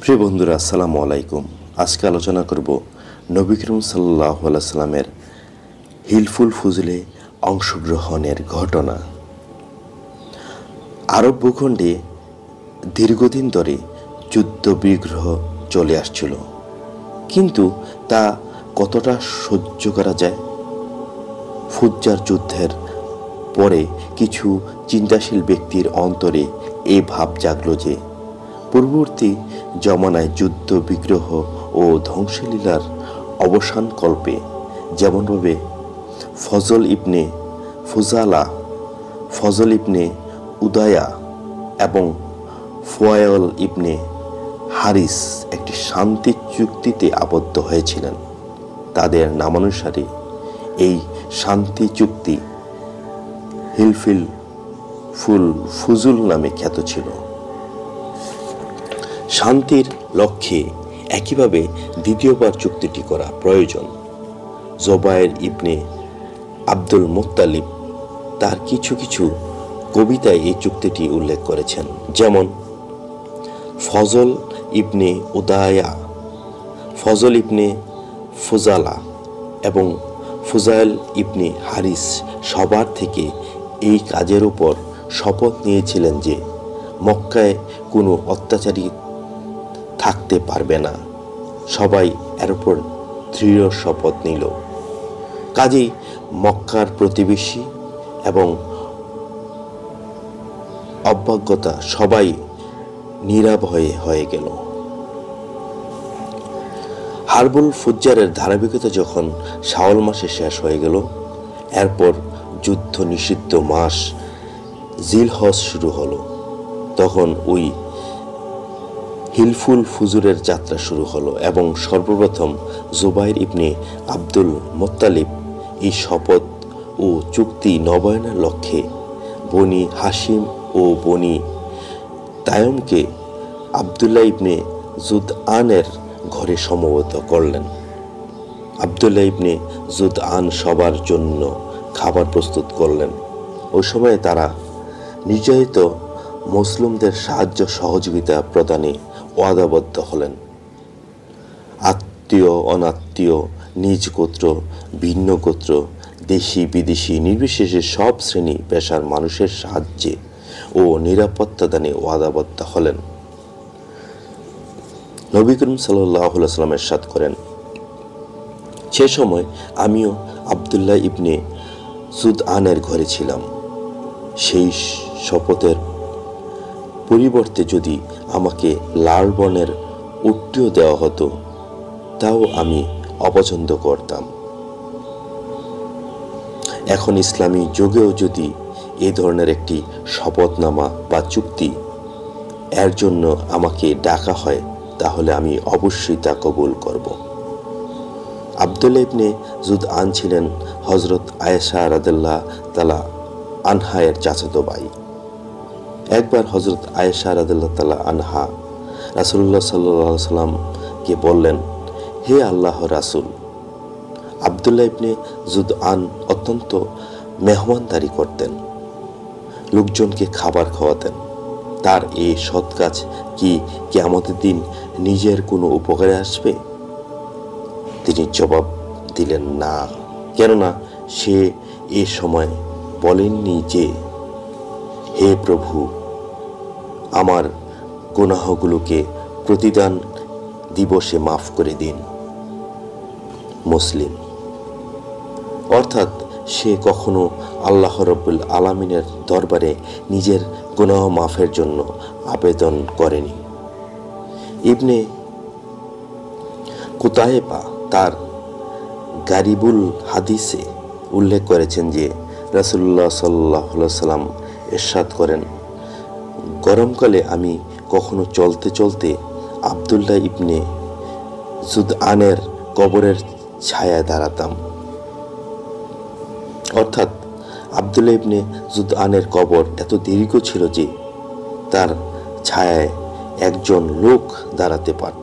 প্রিয় বন্ধুরা, আসসালামু আলাইকুম। আজকে আলোচনা করব নবী করিম সাল্লাল্লাহু আলাইহি সাল্লামের হিলফুল ফুজলে অংশগ্রহণের ঘটনা। আরব ভূখণ্ডে দীর্ঘদিন ধরে যুদ্ধ বিগ্রহ চলে আসছিল, কিন্তু তা কতটা সহ্য করা যায়? ফুজ্জার যুদ্ধের পরে কিছু চিন্তাশীল ব্যক্তির অন্তরে এই ভাব জাগল যে পূর্ববর্তী জমানায় যুদ্ধ বিগ্রহ ও ধ্বংসলীলার অবসান কল্পে, যেমনভাবে ফজল ইবনে ফুজালা, ফজল ইবনে উদায়া এবং ফুয়ায়ল ইবনে হারিস একটি শান্তি চুক্তিতে আবদ্ধ হয়েছিলেন। তাদের নামানুসারে এই শান্তি চুক্তি হিলফুল ফুজুল নামে খ্যাত ছিল। শান্তির লক্ষ্যে একইভাবে দ্বিতীয়বার চুক্তিটি করা প্রয়োজন। জুবায়ের ইবনে আব্দুল মুত্তালিব তার কিছু কিছু কবিতায় এই চুক্তিটি উল্লেখ করেছেন, যেমন ফজল ইবনে উদায়া, ফজল ইবনে ফুজালা এবং ফুজাইল ইবনে হারিস সবার থেকে এই কাজের উপর শপথ নিয়েছিলেন যে মক্কায় কোনো অত্যাচারী থাকতে পারবে না। সবাই এর উপর দৃঢ় শপথ নিল। কাজেই মক্কার প্রতিবেশী এবং অভ্যাগতা সবাই নিরাভয়ে হয়ে গেল। হারবুল ফুজ্জারের ধারাবাহিকতা যখন শাওয়াল মাসে শেষ হয়ে গেল, এরপর যুদ্ধ নিষিদ্ধ মাস জিলহজ শুরু হলো। তখন ওই হিলফুল ফুজুরের যাত্রা শুরু হলো এবং সর্বপ্রথম জুবাইর ইবনে আব্দুল মুত্তালিব এই শপথ ও চুক্তি নবায়নের লক্ষ্যে বনি হাশিম ও বনি তায়মকে আবদুল্লাহ ইবনে জুদআনের ঘরে সমবেত করলেন। আবদুল্লাহ ইবনে জুদআন সবার জন্য খাবার প্রস্তুত করলেন। ওই সময়ে তারা নির্যাতিত মুসলিমদের সাহায্য সহযোগিতা প্রদানে ওয়াদাবদ্ধ হলেন। আত্মীয় অনাত্মীয়, নিজ গোত্র ভিন্ন গোত্র, দেশি বিদেশি নির্বিশেষে সব শ্রেণী পেশার মানুষের সাহায্যে ও নিরাপত্তা দানে ওয়াদাবদ্ধ হলেন। নবী করিম সাল্লাল্লাহু আলাইহি ওয়াসাল্লাম ইরশাদ করেন, সে সময় আমিও আবদুল্লাহ ইবনে জুদআনের ঘরে ছিলাম। সেই শপথের পরিবর্তে যদি আমাকে লাল বর্ণের উটটিও দেওয়া হতো, তাও আমি অপছন্দ করতাম। এখন ইসলামী যুগেও যদি এই ধরনের একটি শপথনামা বা চুক্তি এর জন্য আমাকে ডাকা হয়, তাহলে আমি অবশ্যই তা কবুল করব। আবদুল্লাহ ইবনে জুদআন ছিলেন হযরত আয়েশা রাদিয়াল্লাহু তাআলা আনহা-এর চাচাতো ভাই। একবার হযরত আয়েশা রাদিয়াল্লাহু তাআলা আনহা রাসূলুল্লাহ সাল্লাল্লাহু আলাইহি সাল্লামকে বললেন, হে আল্লাহর রাসূল, আবদুল্লাহ ইবনে জুদআন অত্যন্ত মেহমানদারি করতেন, লোকজনকে খাবার খাওয়াতেন। তার এই সৎ কাজ কি কিয়ামতের দিন নিজের কোনো উপকারে আসবে? তিনি জবাব দিলেন না, কেননা সে এ সময় বলেননি যে, হে প্রভু, আমার গুনাহগুলোকে প্রতিদান দিবসে মাফ করে দিন। মুসলিম। অর্থাৎ সে কখনো আল্লাহ রাব্বুল আলামিনের দরবারে নিজের গুনাহ মাফের জন্য আবেদন করেনি। ইবনে কুতায়বা তার গারিবুল হাদিসে উল্লেখ করেছেন যে রাসূলুল্লাহ সাল্লাল্লাহু আলাইহি সাল্লাম ইরশাদ করেন, গরমকালে আমি কখনো চলতে চলতে আবদুল্লাহ ইবনে জুদআনের কবরের ছায়ায় দাঁড়াতাম। অর্থাৎ আবদুল্লাহ ইবনে জুদআনের কবর এত দীর্ঘ ছিল যে তার ছায়ায় একজন লোক দাঁড়াতে পারত।